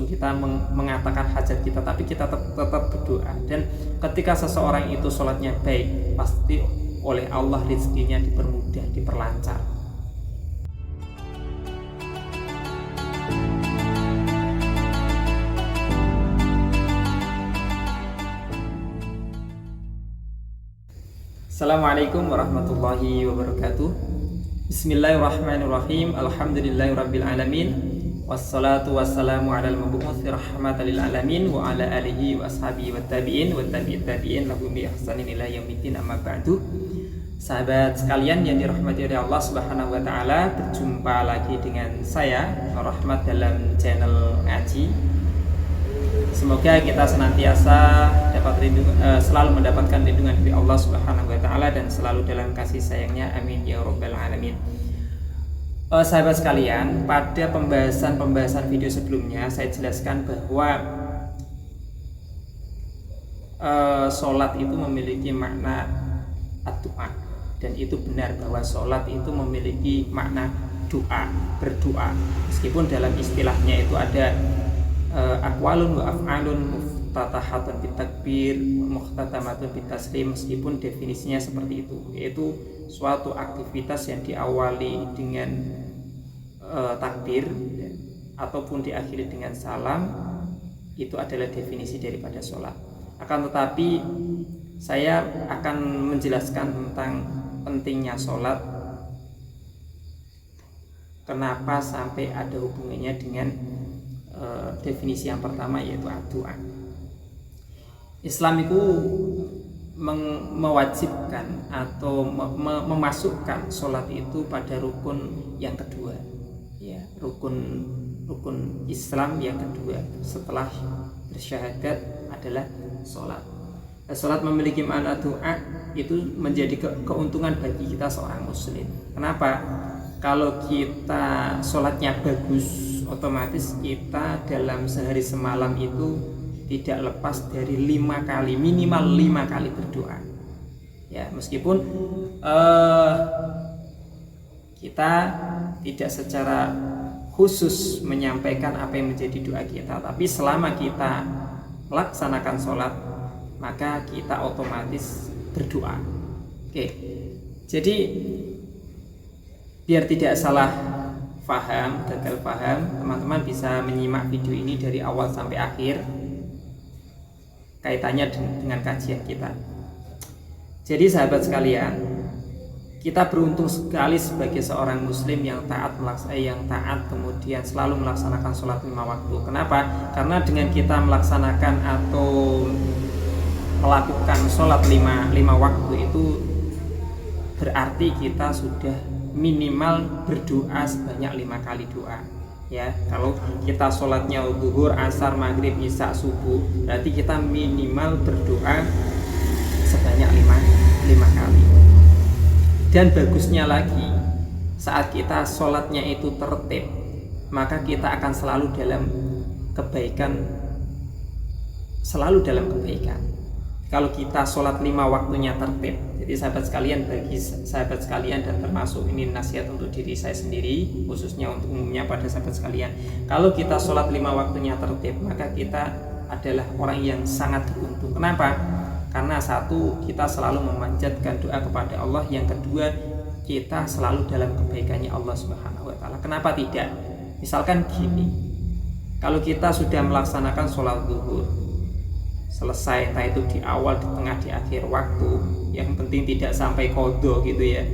untuk kita mengatakan hajat kita, tapi kita tetap berdoa. Dan ketika seseorang itu sholatnya baik, pasti oleh Allah rezekinya dipermudah, diperlancar. Assalamualaikum warahmatullahi wabarakatuh. Bismillahirrahmanirrahim. Alhamdulillahirabbil alamin. Wassalatu wassalamu ala al-mabu'uts rahmatan lil alamin wa ala alihi wa ashabihi wat tabi'in wa tabi'it tabi'in lahum bi ihsanin ila yaumiddin, amma ba'du. Sahabat sekalian yang dirahmati oleh Allah Subhanahu wa taala, berjumpa lagi dengan saya Nur Rahmat dalam channel ngaji. Semoga kita senantiasa selalu mendapatkan lindungan dari Allah Subhanahu wa taala dan selalu dalam kasih sayangnya, amin ya rabbal alamin. Sahabat sekalian, pada pembahasan video sebelumnya saya jelaskan bahwa sholat itu memiliki makna doa, dan itu benar bahwa sholat itu memiliki makna doa, berdoa. Meskipun dalam istilahnya itu ada aqwalun wa af'alun muftatahatun bitakbir muhtatamatun bitaslim, meskipun definisinya seperti itu, yaitu suatu aktivitas yang diawali dengan takbir ataupun diakhiri dengan salam. Itu adalah definisi daripada sholat. Akan tetapi saya akan menjelaskan tentang pentingnya sholat, kenapa sampai ada hubungannya dengan definisi yang pertama, yaitu doa. Islam itu mewajibkan atau memasukkan sholat itu pada rukun yang kedua, ya, rukun Islam yang kedua setelah bersyahadat adalah sholat. Sholat memiliki makna doa, itu menjadi keuntungan bagi kita seorang muslim. Kenapa? Kalau kita sholatnya bagus, otomatis kita dalam sehari semalam itu tidak lepas dari 5 kali, minimal 5 kali berdoa. Ya, meskipun kita tidak secara khusus menyampaikan apa yang menjadi doa kita, tapi selama kita melaksanakan sholat, maka kita otomatis berdoa. Oke, jadi biar tidak salah paham, gagal paham, teman-teman bisa menyimak video ini dari awal sampai akhir, kaitannya dengan kajian kita. Jadi sahabat sekalian, kita beruntung sekali sebagai seorang muslim yang taat kemudian selalu melaksanakan sholat 5 waktu. Kenapa? Karena dengan kita melaksanakan atau melakukan sholat 5 waktu itu berarti kita sudah minimal berdoa sebanyak 5 kali doa. Ya, kalau kita sholatnya zuhur, asar, maghrib, isya, subuh, berarti kita minimal berdoa sebanyak 5 kali. Dan bagusnya lagi, saat kita sholatnya itu tertib, maka kita akan selalu dalam kebaikan. Kalau kita sholat 5 waktunya tertib. Jadi bagi sahabat sekalian dan termasuk ini nasihat untuk diri saya sendiri, khususnya untuk umumnya pada sahabat sekalian, kalau kita sholat 5 waktunya tertib, maka kita adalah orang yang sangat beruntung. Kenapa? Karena satu, kita selalu memanjatkan doa kepada Allah. Yang kedua, kita selalu dalam kebaikannya Allah Subhanahu wa taala. Kenapa tidak? Misalkan gini, kalau kita sudah melaksanakan sholat zuhur, selesai, entah itu di awal, di tengah, di akhir waktu, yang penting tidak sampai qadha gitu ya,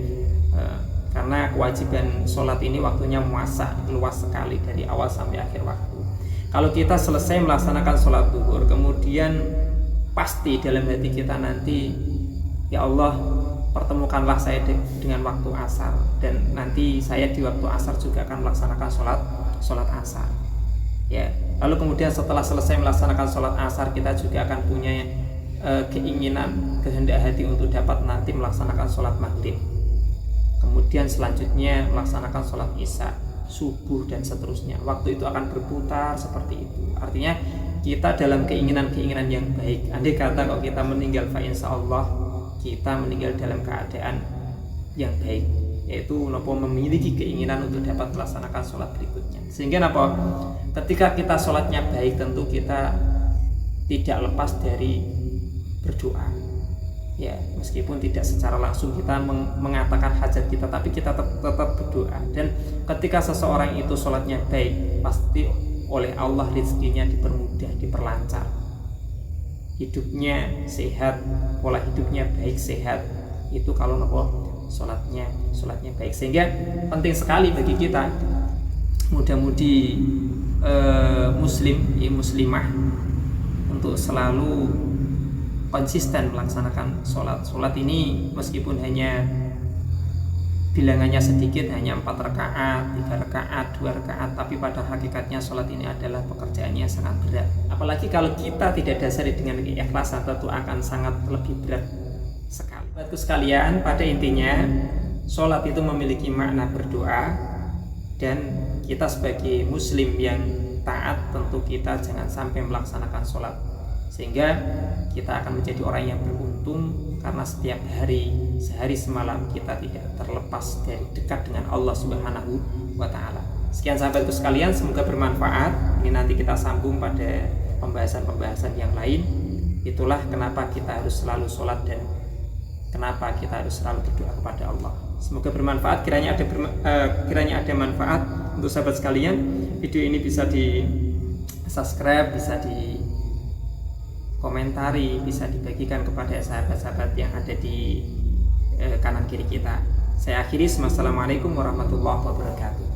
karena kewajiban sholat ini waktunya muasa, luas sekali dari awal sampai akhir waktu. Kalau kita selesai melaksanakan sholat zuhur, kemudian pasti dalam hati kita nanti, ya Allah, pertemukanlah saya dengan waktu asar, dan nanti saya di waktu asar juga akan melaksanakan sholat asar. Ya, lalu kemudian setelah selesai melaksanakan sholat asar, kita juga akan punya keinginan, kehendak hati untuk dapat nanti melaksanakan sholat maghrib. Kemudian selanjutnya melaksanakan sholat isya, subuh, dan seterusnya. Waktu itu akan berputar seperti itu. Artinya kita dalam keinginan-keinginan yang baik. Andai kata kalau kita meninggal, fa insya Allah kita meninggal dalam keadaan yang baik. yaitu memiliki keinginan untuk dapat melaksanakan sholat berikutnya. Sehingga ketika kita sholatnya baik, tentu kita tidak lepas dari berdoa. Ya, meskipun tidak secara langsung kita mengatakan hajat kita, tapi kita tetap berdoa. Dan ketika seseorang itu sholatnya baik, pasti oleh Allah rezekinya dipermudah, diperlancar. Hidupnya sehat, pola hidupnya baik, sehat. Itu kalau sholatnya baik. Sehingga penting sekali bagi kita, mudah-mudi muslimah untuk selalu konsisten melaksanakan sholat. Sholat ini meskipun hanya bilangannya sedikit, hanya 4 rakaat, 3 rakaat, 2 rakaat, tapi pada hakikatnya sholat ini adalah pekerjaannya sangat berat. Apalagi kalau kita tidak dasari dengan keikhlasan, tentu akan sangat lebih berat sekali. Bapak sekalian, pada intinya sholat itu memiliki makna berdoa, dan kita sebagai muslim yang taat, tentu kita jangan sampai melaksanakan sholat, sehingga kita akan menjadi orang yang beruntung, karena setiap hari, sehari semalam kita tidak terlepas dari dekat dengan Allah Subhanahu wa Ta'ala. Sekian sahabatku sekalian, semoga bermanfaat. Ini nanti kita sambung pada pembahasan-pembahasan yang lain. Itulah kenapa kita harus selalu sholat dan kenapa kita harus selalu berdoa kepada Allah. Semoga bermanfaat. Kiranya ada manfaat untuk sahabat sekalian. Video ini bisa di subscribe, bisa di komentari, bisa dibagikan kepada sahabat-sahabat yang ada di kanan kiri kita. Saya akhiri. Wassalamualaikum warahmatullahi wabarakatuh.